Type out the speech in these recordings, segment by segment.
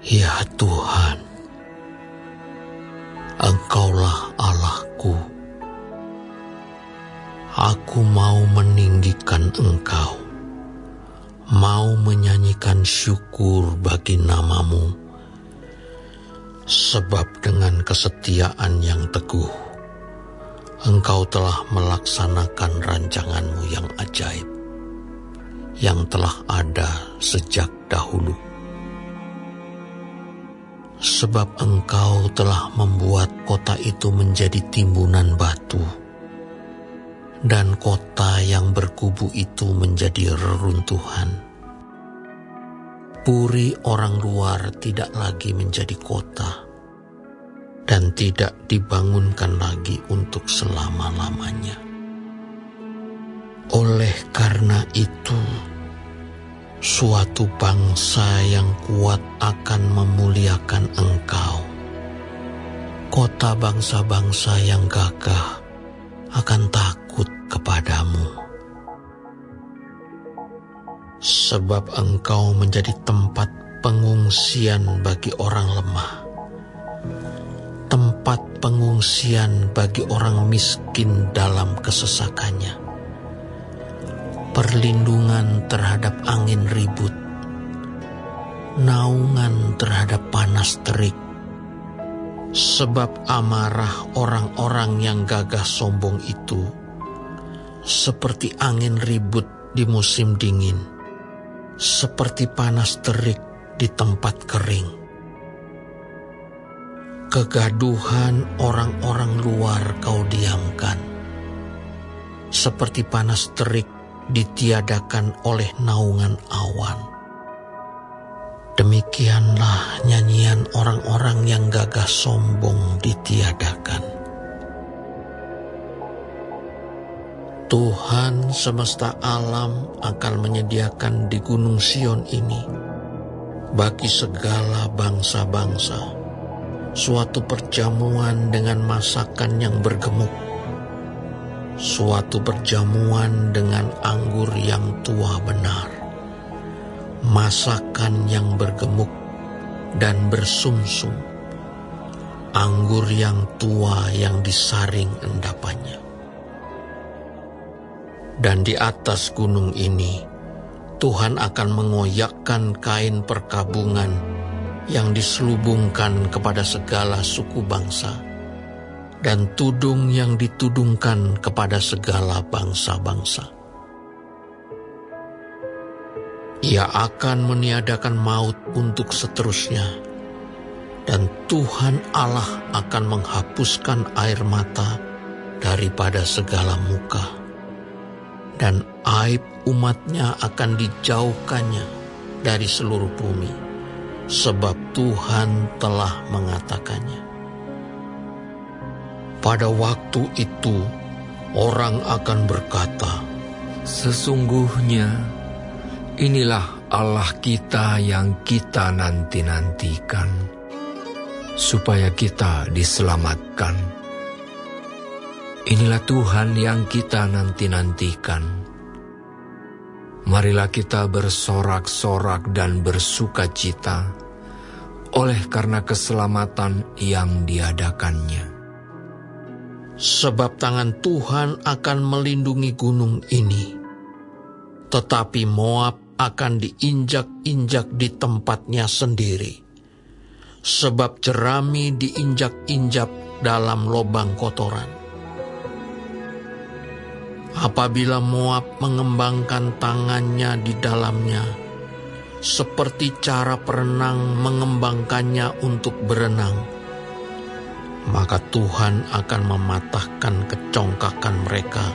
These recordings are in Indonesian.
Ya Tuhan, Engkaulah Allahku. Aku mau meninggikan Engkau, mau menyanyikan syukur bagi nama-Mu, sebab dengan kesetiaan yang teguh, Engkau telah melaksanakan rancangan-Mu yang ajaib, yang telah ada sejak dahulu. Sebab Engkau telah membuat kota itu menjadi timbunan batu, dan kota yang berkubu itu menjadi reruntuhan. Puri orang luar tidak lagi menjadi kota, dan tidak dibangunkan lagi untuk selama-lamanya. Oleh karena itu, suatu bangsa yang kuat akan memuliakan Engkau. Kota bangsa-bangsa yang gagah akan takut kepadamu. Sebab Engkau menjadi tempat pengungsian bagi orang lemah, tempat pengungsian bagi orang miskin dalam kesesakannya, perlindungan terhadap angin ribut, naungan terhadap panas terik. Sebab amarah orang-orang yang gagah sombong itu seperti angin ribut di musim dingin, seperti panas terik di tempat kering. Kegaduhan orang-orang luar Kau diamkan, seperti panas terik ditiadakan oleh naungan awan. Demikianlah nyanyian orang-orang yang gagah sombong ditiadakan. Tuhan semesta alam akan menyediakan di Gunung Sion ini bagi segala bangsa-bangsa suatu perjamuan dengan masakan yang bergemuk, suatu perjamuan dengan anggur yang tua benar, masakan yang bergemuk dan bersumsum, anggur yang tua yang disaring endapannya. Dan di atas gunung ini, Tuhan akan mengoyakkan kain perkabungan yang diselubungkan kepada segala suku bangsa, dan tudung yang ditudungkan kepada segala bangsa-bangsa. Ia akan meniadakan maut untuk seterusnya, dan Tuhan Allah akan menghapuskan air mata daripada segala muka, dan aib umatnya akan dijauhkannya dari seluruh bumi, sebab Tuhan telah mengatakannya. Pada waktu itu, orang akan berkata, "Sesungguhnya inilah Allah kita yang kita nanti-nantikan, supaya kita diselamatkan. Inilah Tuhan yang kita nanti-nantikan. Marilah kita bersorak-sorak dan bersukacita oleh karena keselamatan yang diadakannya." Sebab tangan Tuhan akan melindungi gunung ini, tetapi Moab akan diinjak-injak di tempatnya sendiri, sebab jerami diinjak-injak dalam lobang kotoran. Apabila Moab mengembangkan tangannya di dalamnya, seperti cara perenang mengembangkannya untuk berenang, maka Tuhan akan mematahkan kecongkakan mereka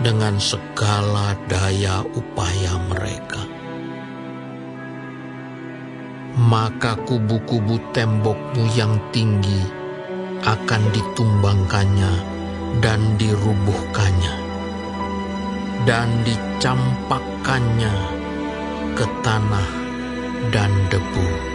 dengan segala daya upaya mereka. Maka kubu-kubu tembokmu yang tinggi akan ditumbangkannya dan dirubuhkannya, dan dicampakkannya ke tanah dan debu.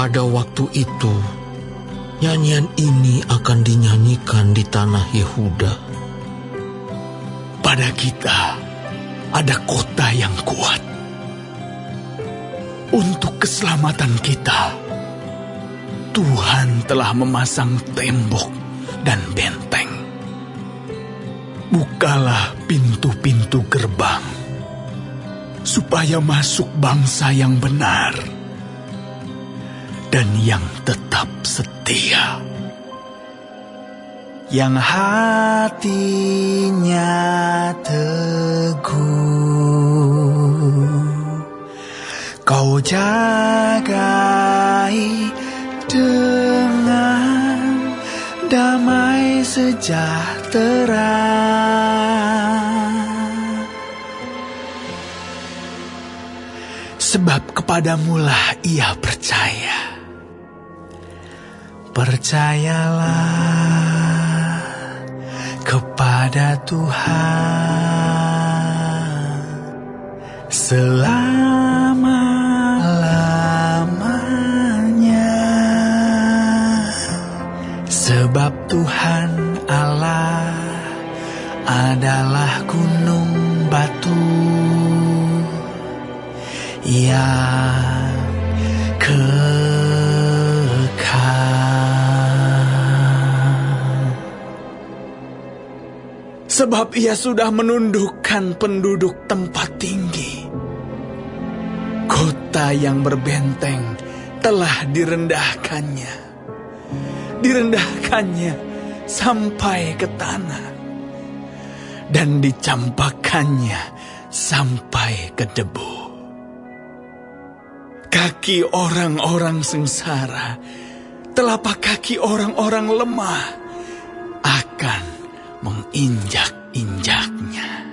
Pada waktu itu, nyanyian ini akan dinyanyikan di tanah Yehuda. Pada kita ada kota yang kuat. Untuk keselamatan kita, Tuhan telah memasang tembok dan benteng. Bukalah pintu-pintu gerbang, supaya masuk bangsa yang benar dan yang tetap setia, yang hatinya teguh. Kau jagai dengan damai sejahtera. Sebab kepadamulah ia percaya. Percayalah kepada Tuhan selama-lamanya. Sebab Tuhan Allah adalah gunung batu yang kekal. Sebab ia sudah menundukkan penduduk tempat tinggi. Kota yang berbenteng telah direndahkannya. Direndahkannya sampai ke tanah. Dan dicampakkannya sampai ke debu. Kaki orang-orang sengsara, telapak kaki orang-orang lemah akan menginjak-injaknya.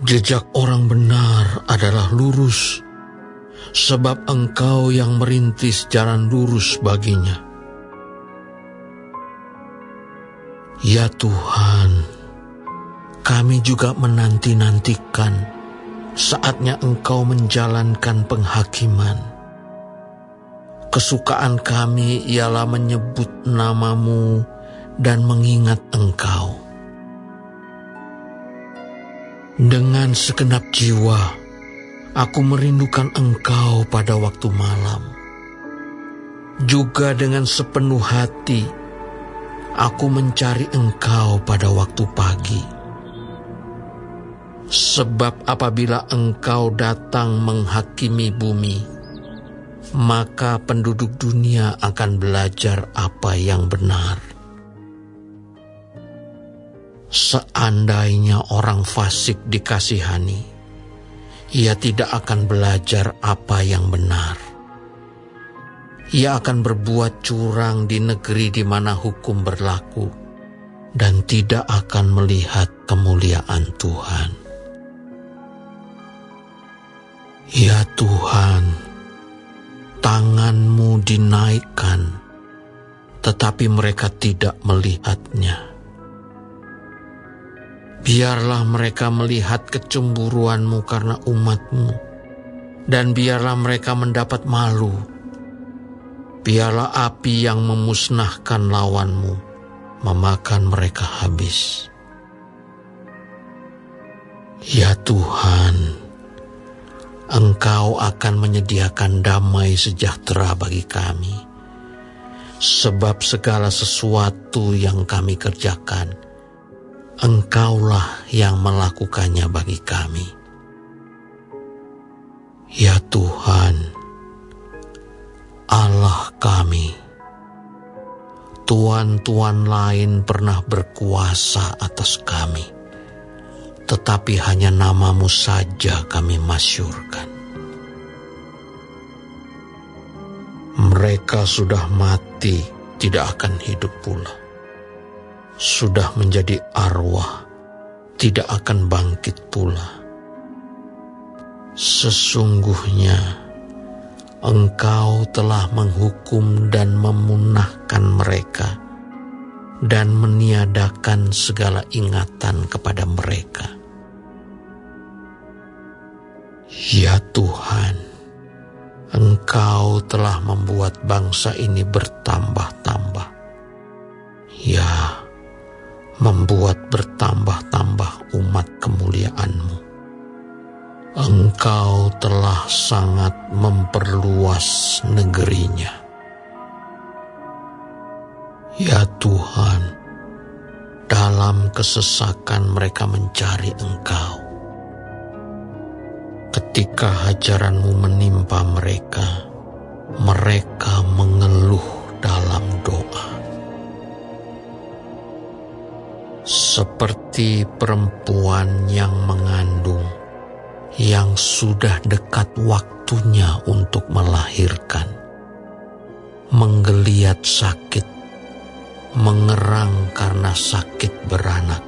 Jejak orang benar adalah lurus, sebab Engkau yang merintis jalan lurus baginya. Ya Tuhan, kami juga menanti-nantikan saatnya Engkau menjalankan penghakiman. Kesukaan kami ialah menyebut nama-Mu dan mengingat Engkau. Dengan segenap jiwa, aku merindukan Engkau pada waktu malam. Juga dengan sepenuh hati, aku mencari Engkau pada waktu pagi. Sebab apabila Engkau datang menghakimi bumi, maka penduduk dunia akan belajar apa yang benar. Seandainya orang fasik dikasihani, ia tidak akan belajar apa yang benar. Ia akan berbuat curang di negeri di mana hukum berlaku, dan tidak akan melihat kemuliaan Tuhan. Ya Tuhan, tangan-Mu dinaikkan, tetapi mereka tidak melihatnya. Biarlah mereka melihat kecemburuan-Mu karena umat-Mu, dan biarlah mereka mendapat malu. Biarlah api yang memusnahkan lawan-Mu memakan mereka habis. Ya Tuhan, Engkau akan menyediakan damai sejahtera bagi kami, sebab segala sesuatu yang kami kerjakan, Engkaulah yang melakukannya bagi kami. Ya Tuhan, Allah kami, tuan-tuan lain pernah berkuasa atas kami, tetapi hanya nama-Mu saja kami masyhurkan. Mereka sudah mati, tidak akan hidup pula. Sudah menjadi arwah, tidak akan bangkit pula. Sesungguhnya Engkau telah menghukum dan memunahkan mereka, dan meniadakan segala ingatan kepada mereka. Ya Tuhan, Engkau telah membuat bangsa ini bertambah-tambah. Ya, membuat bertambah-tambah umat kemuliaan-Mu. Engkau telah sangat memperluas negerinya. Ya Tuhan, dalam kesesakan mereka mencari Engkau. Ketika hajaran-Mu menimpa mereka, mereka mengeluh dalam doa. Seperti perempuan yang mengandung, yang sudah dekat waktunya untuk melahirkan, menggeliat sakit, mengerang karena sakit beranak.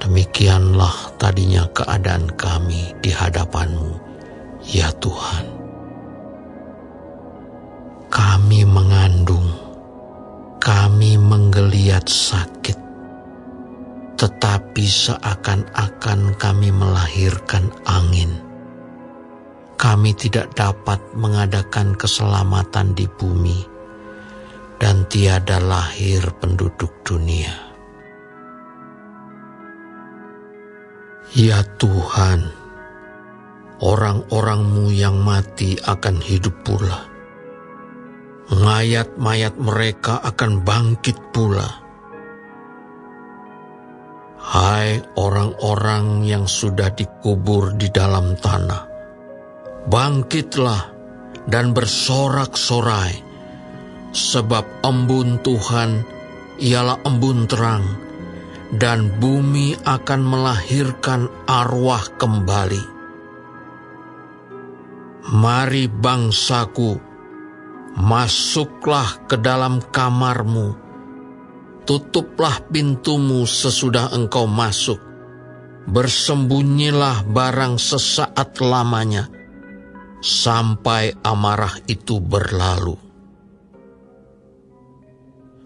Demikianlah tadinya keadaan kami di hadapan-Mu, ya Tuhan. Kami mengandung, kami menggeliat sakit, tetapi seakan-akan kami melahirkan angin. Kami tidak dapat mengadakan keselamatan di bumi, dan tiada lahir penduduk dunia. Ya Tuhan, orang-orang-Mu yang mati akan hidup pula. Mayat-mayat mereka akan bangkit pula. Hai orang-orang yang sudah dikubur di dalam tanah, bangkitlah dan bersorak-sorai, sebab embun Tuhan ialah embun terang, dan bumi akan melahirkan arwah kembali. Mari bangsaku, masuklah ke dalam kamar-Mu, tutuplah pintu-Mu sesudah engkau masuk, bersembunyilah barang sesaat lamanya, sampai amarah itu berlalu.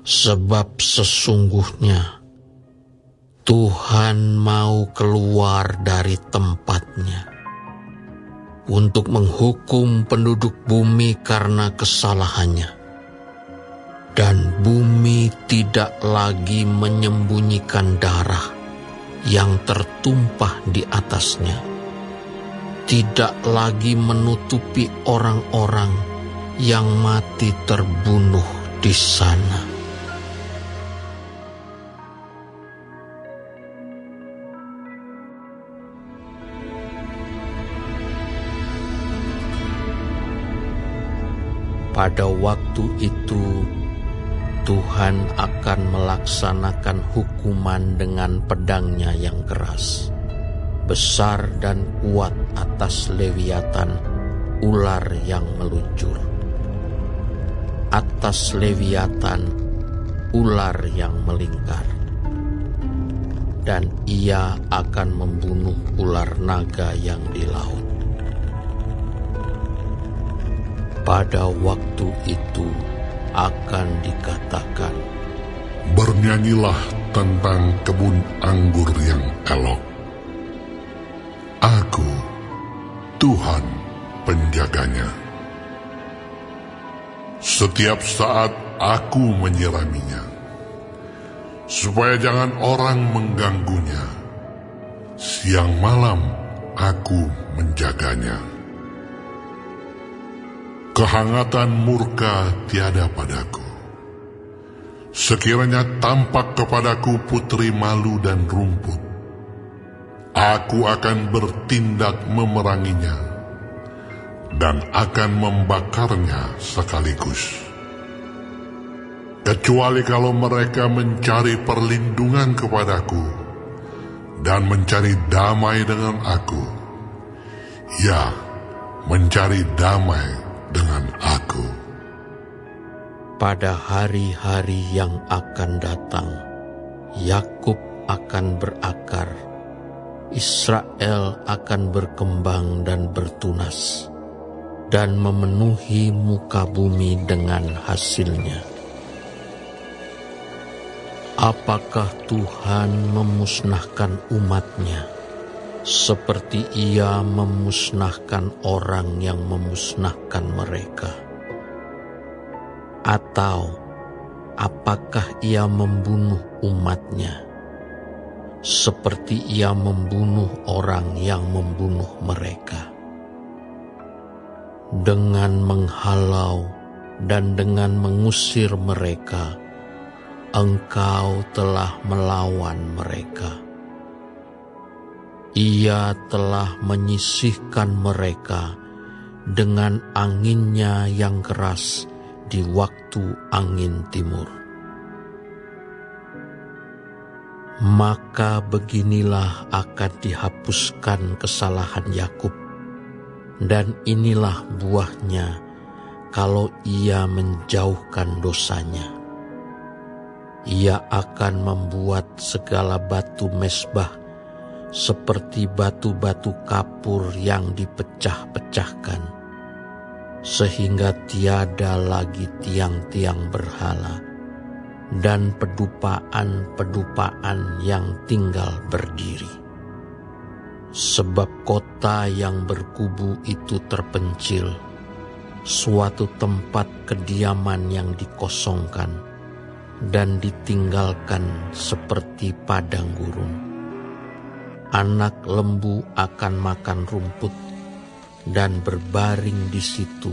Sebab sesungguhnya Tuhan mau keluar dari tempatnya untuk menghukum penduduk bumi karena kesalahannya, dan bumi tidak lagi menyembunyikan darah yang tertumpah di atasnya, tidak lagi menutupi orang-orang yang mati terbunuh di sana. Pada waktu itu, Tuhan akan melaksanakan hukuman dengan pedangnya yang keras, besar dan kuat atas Leviatan, ular yang meluncur. Atas Leviatan, ular yang melingkar. Dan ia akan membunuh ular naga yang di laut. Pada waktu itu akan dikatakan, bernyanyilah tentang kebun anggur yang elok. Aku, Tuhan penjaganya. Setiap saat aku menyiraminya, supaya jangan orang mengganggunya. Siang malam aku menjaganya. Kehangatan murka tiada padaku. Sekiranya tampak kepadaku putri malu dan rumput, aku akan bertindak memeranginya dan akan membakarnya sekaligus. Kecuali kalau mereka mencari perlindungan kepadaku dan mencari damai dengan aku, ya, mencari damai dengan aku. Pada hari-hari yang akan datang, Yakub akan berakar, Israel akan berkembang dan bertunas, dan memenuhi muka bumi dengan hasilnya. Apakah Tuhan memusnahkan umat-Nya seperti ia memusnahkan orang yang memusnahkan mereka? Atau apakah ia membunuh umatnya, seperti ia membunuh orang yang membunuh mereka? Dengan menghalau dan dengan mengusir mereka, Engkau telah melawan mereka. Ia telah menyisihkan mereka dengan anginnya yang keras di waktu angin timur. Maka beginilah akan dihapuskan kesalahan Yakub, dan inilah buahnya kalau ia menjauhkan dosanya. Ia akan membuat segala batu mezbah seperti batu-batu kapur yang dipecah-pecahkan, sehingga tiada lagi tiang-tiang berhala dan pedupaan-pedupaan yang tinggal berdiri. Sebab kota yang berkubu itu terpencil, suatu tempat kediaman yang dikosongkan dan ditinggalkan seperti padang gurun. Anak lembu akan makan rumput dan berbaring di situ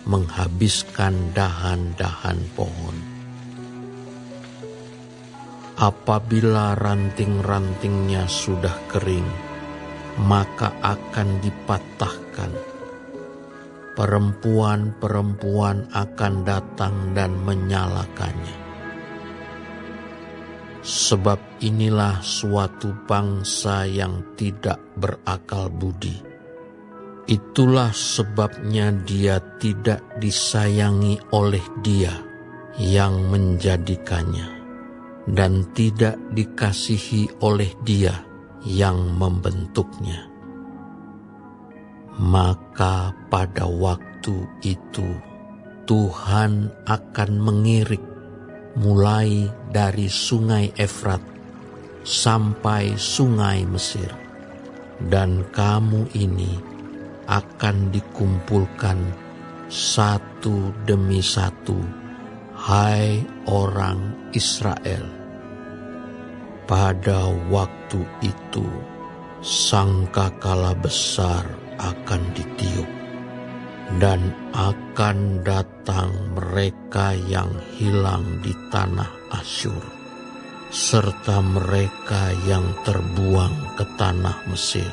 menghabiskan dahan-dahan pohon. Apabila ranting-rantingnya sudah kering, maka akan dipatahkan. Perempuan-perempuan akan datang dan menyalakannya. Sebab inilah suatu bangsa yang tidak berakal budi. Itulah sebabnya dia tidak disayangi oleh Dia yang menjadikannya, dan tidak dikasihi oleh Dia yang membentuknya. Maka pada waktu itu Tuhan akan mengirik mulai dari sungai Efrat sampai sungai Mesir, dan kamu ini akan dikumpulkan satu demi satu, hai orang Israel. Pada waktu itu sangkakala besar akan ditiup, dan akan datang mereka yang hilang di tanah Asyur, serta mereka yang terbuang ke tanah Mesir,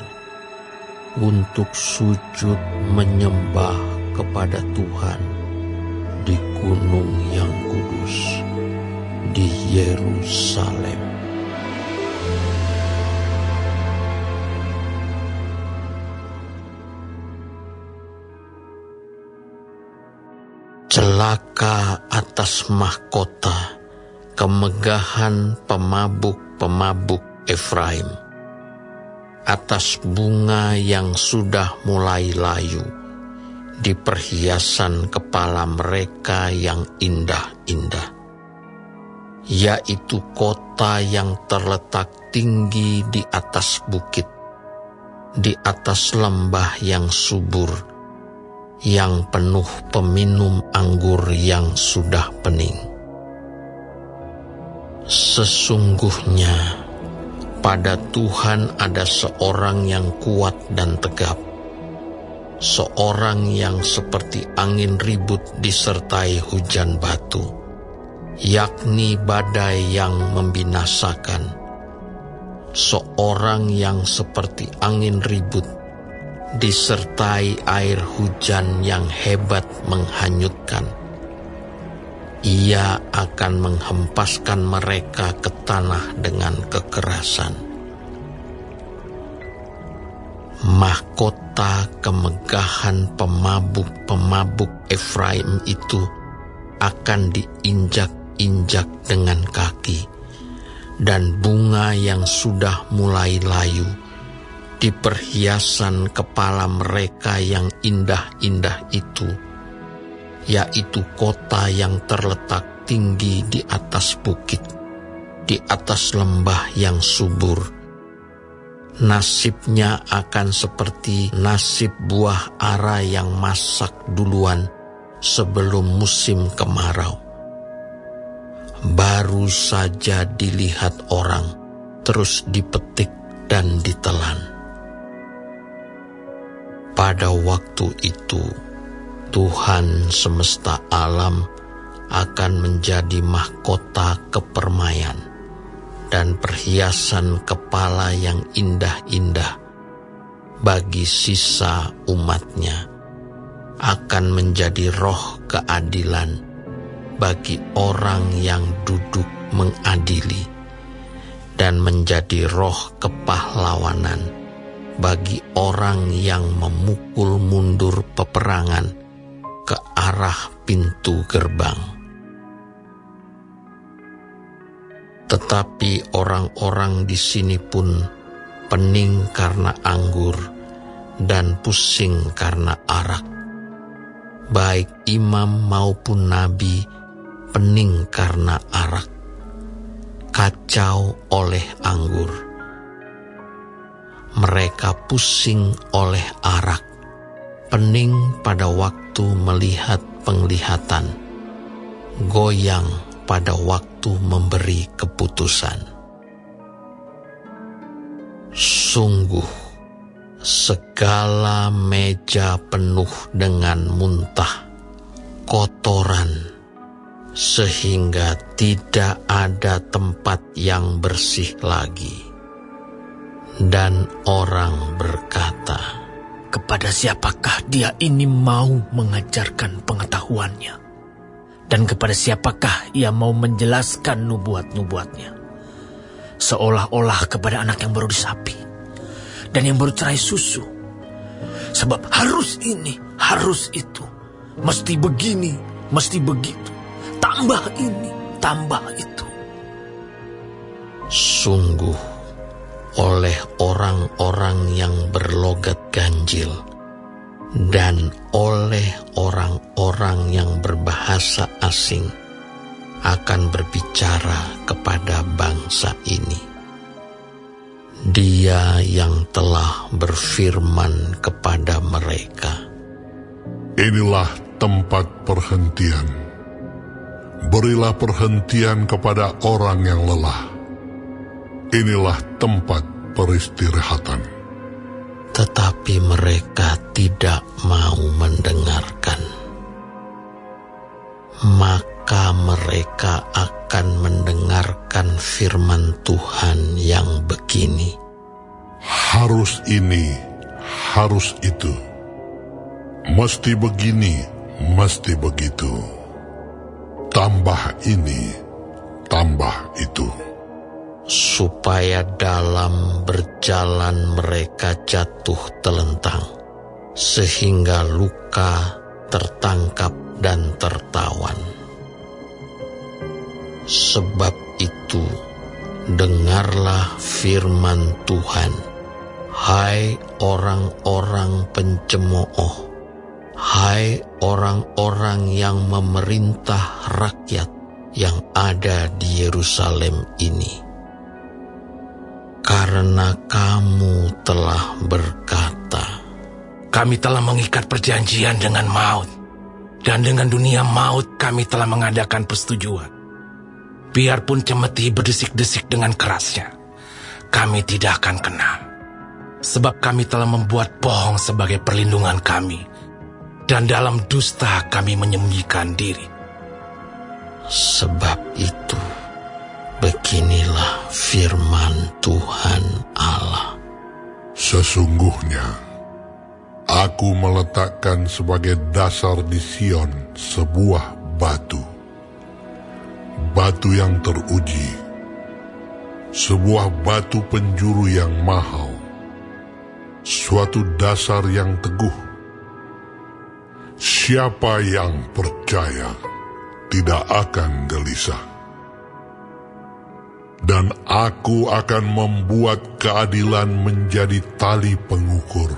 untuk sujud menyembah kepada Tuhan di gunung yang kudus, di Yerusalem. Celaka atas mahkota kemegahan pemabuk-pemabuk Efraim, atas bunga yang sudah mulai layu di perhiasan kepala mereka yang indah-indah, yaitu kota yang terletak tinggi di atas bukit, di atas lembah yang subur, yang penuh peminum anggur yang sudah pening. Sesungguhnya pada Tuhan ada seorang yang kuat dan tegap, seorang yang seperti angin ribut disertai hujan batu, yakni badai yang membinasakan, seorang yang seperti angin ribut disertai air hujan yang hebat menghanyutkan. Ia akan menghempaskan mereka ke tanah dengan kekerasan. Mahkota kemegahan pemabuk-pemabuk Efraim itu akan diinjak-injak dengan kaki, dan bunga yang sudah mulai layu di perhiasan kepala mereka yang indah-indah itu, yaitu kota yang terletak tinggi di atas bukit, di atas lembah yang subur, Nasibnya akan seperti nasib buah ara yang masak duluan sebelum musim kemarau. Baru saja dilihat orang, terus dipetik dan ditelan. Pada waktu itu, Tuhan semesta alam akan menjadi mahkota kepermaian dan perhiasan kepala yang indah-indah bagi sisa umatnya, akan menjadi roh keadilan bagi orang yang duduk mengadili, dan menjadi roh kepahlawanan bagi orang yang memukul mundur peperangan ke arah pintu gerbang. Tetapi orang-orang di sini pun pening karena anggur dan pusing karena arak. Baik imam maupun nabi pening karena arak, kacau oleh anggur. Mereka pusing oleh arak, pening pada waktu melihat penglihatan, goyang pada waktu memberi keputusan. Sungguh, segala meja penuh dengan muntah, kotoran, sehingga tidak ada tempat yang bersih lagi. Dan orang berkata, kepada siapakah dia ini mau mengajarkan pengetahuannya? Dan kepada siapakah ia mau menjelaskan nubuat-nubuatnya? Seolah-olah kepada anak yang baru disapi dan yang baru cerai susu. Sebab harus ini, harus itu, mesti begini, mesti begitu, tambah ini, tambah itu. Sungguh, oleh orang-orang yang berlogat ganjil dan oleh orang-orang yang berbahasa asing akan berbicara kepada bangsa ini. Dia yang telah berfirman kepada mereka, inilah tempat perhentian. Berilah perhentian kepada orang yang lelah. Inilah tempat peristirahatan. Tetapi mereka tidak mau mendengarkan. Maka mereka akan mendengarkan firman Tuhan yang begini, harus ini, harus itu, mesti begini, mesti begitu, tambah ini, tambah itu. Supaya dalam berjalan mereka jatuh telentang, sehingga luka, tertangkap, dan tertawan. Sebab itu, dengarlah firman Tuhan, hai orang-orang pencemooh, hai orang-orang yang memerintah rakyat yang ada di Yerusalem ini. Karena kamu telah berkata, kami telah mengikat perjanjian dengan maut, dan dengan dunia maut kami telah mengadakan persetujuan. Biarpun cemeti berdesik-desik dengan kerasnya, kami tidak akan kena. Sebab kami telah membuat bohong sebagai perlindungan kami, dan dalam dusta kami menyembunyikan diri. Sebab itu, beginilah firman Tuhan Allah. Sesungguhnya, aku meletakkan sebagai dasar di Sion sebuah batu. Batu yang teruji, sebuah batu penjuru yang mahal, suatu dasar yang teguh. Siapa yang percaya tidak akan gelisah. Dan aku akan membuat keadilan menjadi tali pengukur,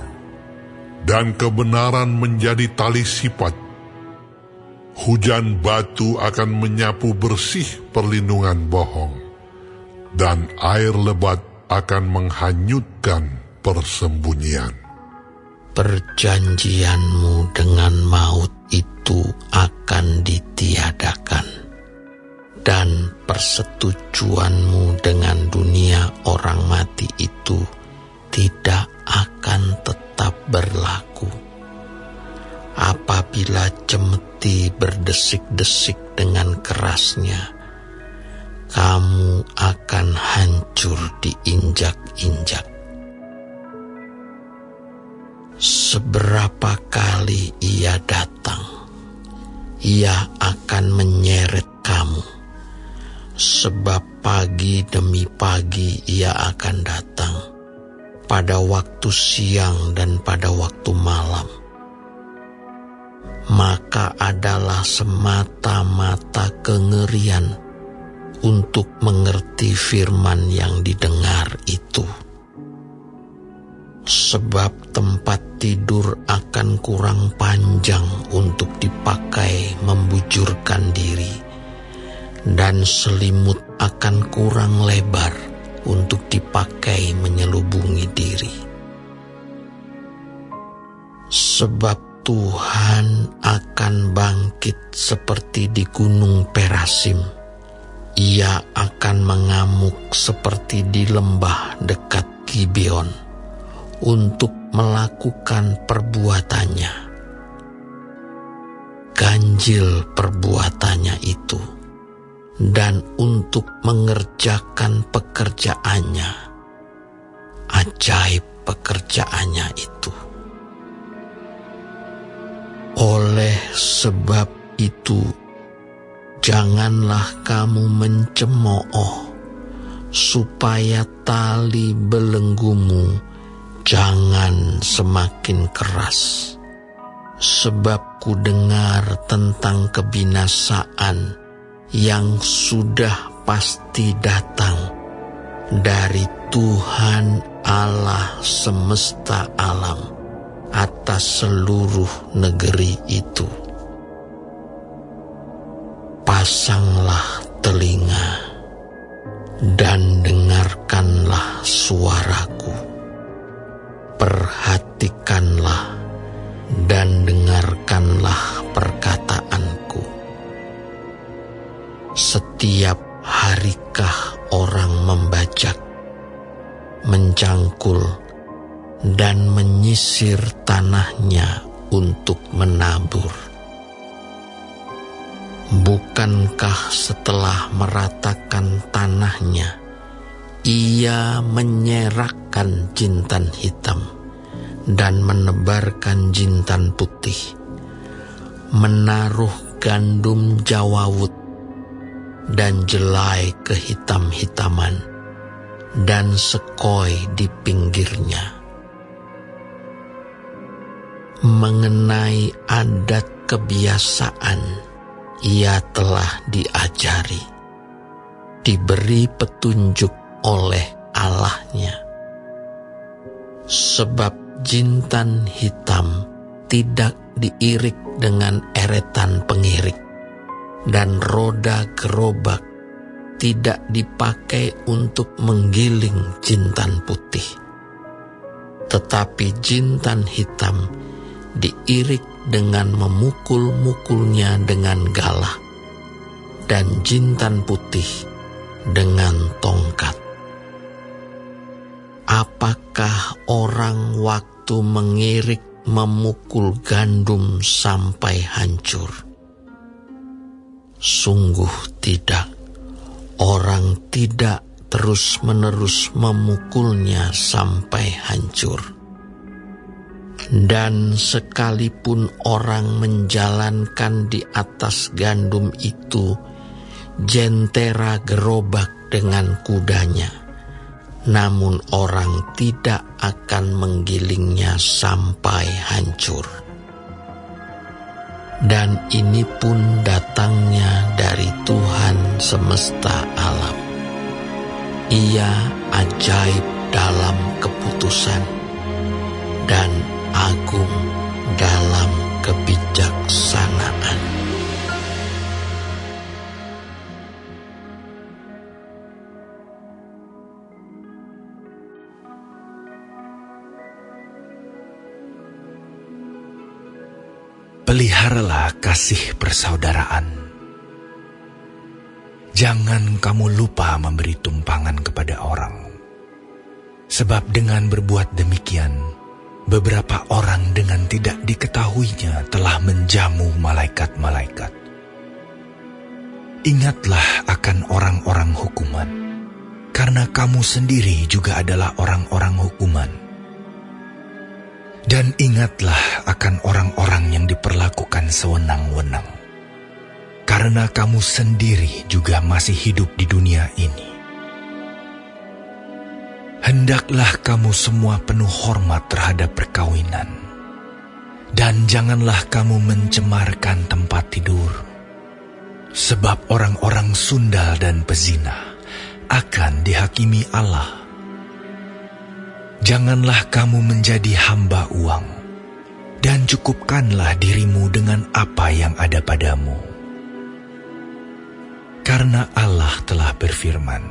dan kebenaran menjadi tali sipat. Hujan batu akan menyapu bersih perlindungan bohong, dan air lebat akan menghanyutkan persembunyian. Perjanjianmu dengan maut itu akan ditiadakan, dan persetujuanmu dengan dunia orang mati itu tidak akan tetap berlaku. Apabila cemeti berdesik-desik dengan kerasnya, kamu akan hancur diinjak-injak. Seberapa kali ia datang, ia akan menyeret kamu. Sebab pagi demi pagi ia akan datang, pada waktu siang dan pada waktu malam. Maka adalah semata-mata kengerian untuk mengerti firman yang didengar itu. Sebab tempat tidur akan kurang panjang untuk dipakai membujurkan diri, dan selimut akan kurang lebar untuk dipakai menyelubungi diri. Sebab Tuhan akan bangkit seperti di gunung Perasim. Ia akan mengamuk seperti di lembah dekat Gibeon untuk melakukan perbuatannya. Ganjil perbuatannya itu, dan untuk mengerjakan pekerjaannya, ajaib pekerjaannya itu. Oleh sebab itu, janganlah kamu mencemooh, supaya tali belenggumu jangan semakin keras. Sebab ku dengar tentang kebinasaan yang sudah pasti datang dari Tuhan Allah semesta alam atas seluruh negeri itu. Pasanglah telinga dan dengarkanlah suaraku. Perhatikanlah dan dengarkanlah perkataanku. Setiap harikah orang membajak, mencangkul, dan menyisir tanahnya untuk menabur? Bukankah setelah meratakan tanahnya, ia menyerakkan jintan hitam dan menebarkan jintan putih, menaruh gandum jawawut dan jelai kehitam-hitaman dan sekoi di pinggirnya. Mengenai adat kebiasaan, ia telah diajari, diberi petunjuk oleh Allahnya. Sebab jintan hitam tidak diirik dengan eretan pengirik, dan roda gerobak tidak dipakai untuk menggiling jintan putih. Tetapi jintan hitam diirik dengan memukul-mukulnya dengan galah, dan jintan putih dengan tongkat. Apakah orang waktu mengirik memukul gandum sampai hancur? Sungguh tidak. Orang tidak terus-menerus memukulnya sampai hancur. Dan sekalipun orang menjalankan di atas gandum itu jentera gerobak dengan kudanya, namun orang tidak akan menggilingnya sampai hancur. Dan ini pun datangnya dari Tuhan semesta alam. Ia ajaib dalam keputusan dan agung dalam kebijaksanaan. peliharalah kasih persaudaraan. Jangan kamu lupa memberi tumpangan kepada orang. Sebab dengan berbuat demikian, beberapa orang dengan tidak diketahuinya telah menjamu malaikat-malaikat. Ingatlah akan orang-orang hukuman, karena kamu sendiri juga adalah orang-orang hukuman. Dan ingatlah akan orang-orang yang diperlakukan sewenang-wenang, karena kamu sendiri juga masih hidup di dunia ini. Hendaklah kamu semua penuh hormat terhadap perkawinan, dan janganlah kamu mencemarkan tempat tidur, sebab orang-orang sundal dan pezina akan dihakimi Allah. Janganlah kamu menjadi hamba uang, dan cukupkanlah dirimu dengan apa yang ada padamu. Karena Allah telah berfirman,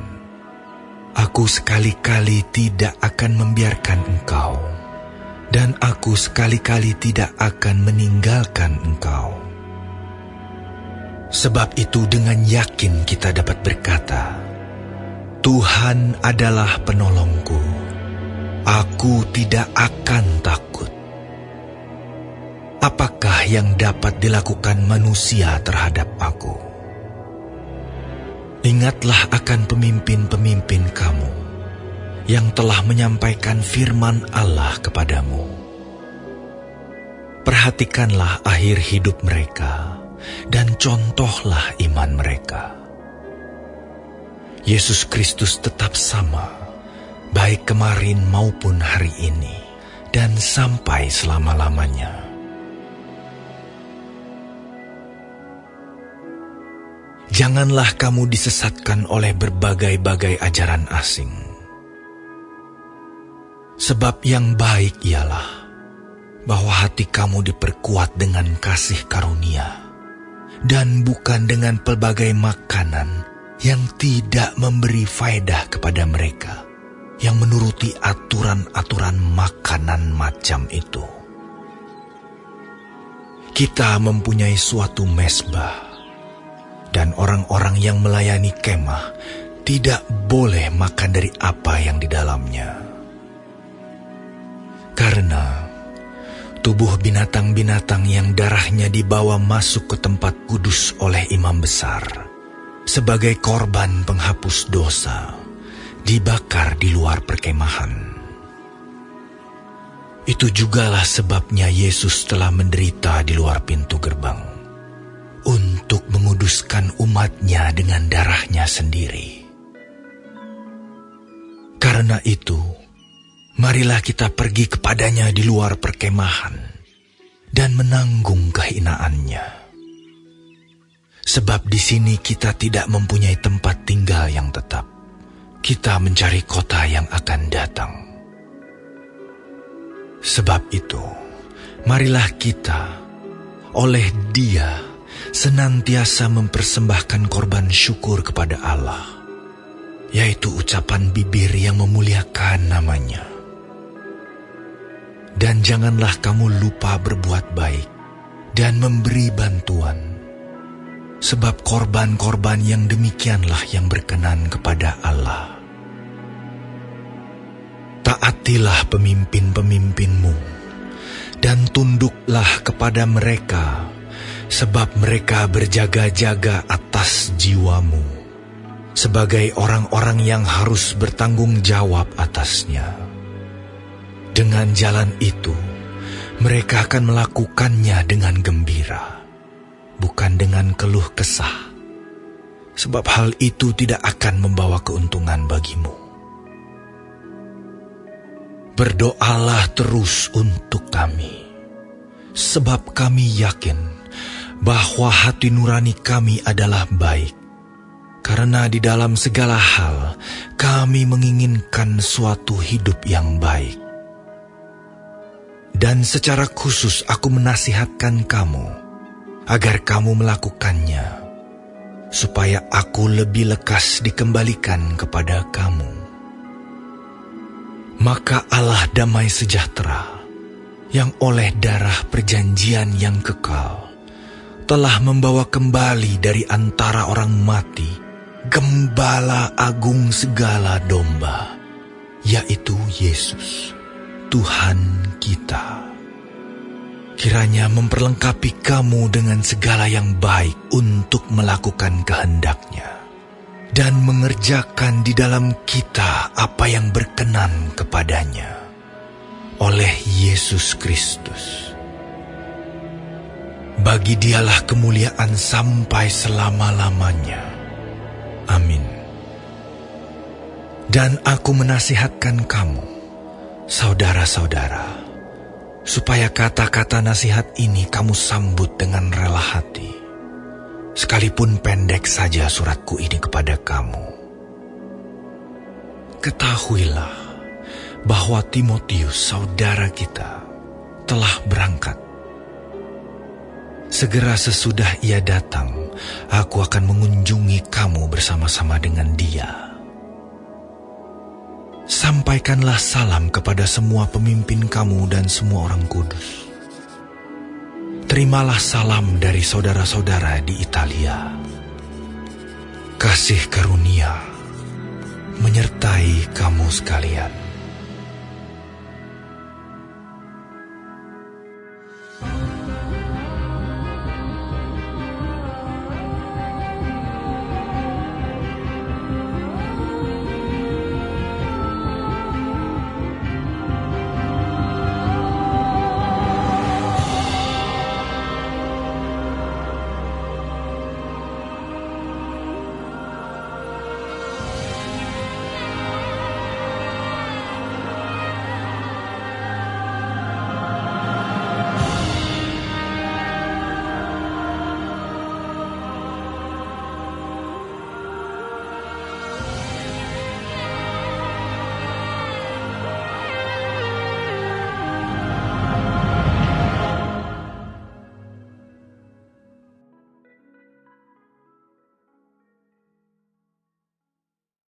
Aku sekali-kali tidak akan membiarkan engkau, dan aku sekali-kali tidak akan meninggalkan engkau. Sebab itu dengan yakin kita dapat berkata, Tuhan adalah penolongku, aku tidak akan takut. Apakah yang dapat dilakukan manusia terhadap aku? Ingatlah akan pemimpin-pemimpin kamu yang telah menyampaikan firman Allah kepadamu. Perhatikanlah akhir hidup mereka dan contohlah iman mereka. Yesus Kristus tetap sama, baik kemarin maupun hari ini, dan sampai selama-lamanya. Janganlah kamu disesatkan oleh berbagai-bagai ajaran asing. Sebab yang baik ialah bahwa hati kamu diperkuat dengan kasih karunia, dan bukan dengan pelbagai makanan yang tidak memberi faedah kepada mereka yang menuruti aturan-aturan makanan macam itu. Kita mempunyai suatu mezbah, dan orang-orang yang melayani kemah tidak boleh makan dari apa yang di dalamnya. Karena tubuh binatang-binatang yang darahnya dibawa masuk ke tempat kudus oleh imam besar sebagai korban penghapus dosa, dibakar di luar perkemahan. Itu jugalah sebabnya Yesus telah menderita di luar pintu gerbang, untuk menguduskan umatnya dengan darahnya sendiri. Karena itu, marilah kita pergi kepadanya di luar perkemahan dan menanggung kehinaannya. Sebab di sini kita tidak mempunyai tempat tinggal yang tetap. Kita mencari kota yang akan datang. Sebab itu, marilah kita oleh Dia senantiasa mempersembahkan korban syukur kepada Allah, yaitu ucapan bibir yang memuliakan namanya. Dan janganlah kamu lupa berbuat baik dan memberi bantuan, sebab korban-korban yang demikianlah yang berkenan kepada Allah. Taatilah pemimpin-pemimpinmu, dan tunduklah kepada mereka, sebab mereka berjaga-jaga atas jiwamu, sebagai orang-orang yang harus bertanggung jawab atasnya. Dengan jalan itu, mereka akan melakukannya dengan gembira, bukan dengan keluh kesah, sebab hal itu tidak akan membawa keuntungan bagimu. Berdoalah terus untuk kami, sebab kami yakin bahwa hati nurani kami adalah baik, karena di dalam segala hal kami menginginkan suatu hidup yang baik. Dan secara khusus aku menasihatkan kamu, agar kamu melakukannya, supaya aku lebih lekas dikembalikan kepada kamu. Maka Allah damai sejahtera, yang oleh darah perjanjian yang kekal telah membawa kembali dari antara orang mati Gembala agung segala domba, yaitu Yesus, Tuhan kita. Kiranya memperlengkapi kamu dengan segala yang baik untuk melakukan kehendak-Nya dan mengerjakan di dalam kita apa yang berkenan kepadanya oleh Yesus Kristus. Bagi Dialah kemuliaan sampai selama-lamanya. Amin. Dan aku menasihatkan kamu, saudara-saudara, supaya kata-kata nasihat ini kamu sambut dengan rela hati, sekalipun pendek saja suratku ini kepada kamu. Ketahuilah bahwa Timotius, saudara kita, telah berangkat. Segera sesudah ia datang, aku akan mengunjungi kamu bersama-sama dengan dia. Sampaikanlah salam kepada semua pemimpin kamu dan semua orang kudus. Terimalah salam dari saudara-saudara di Italia. Kasih karunia menyertai kamu sekalian.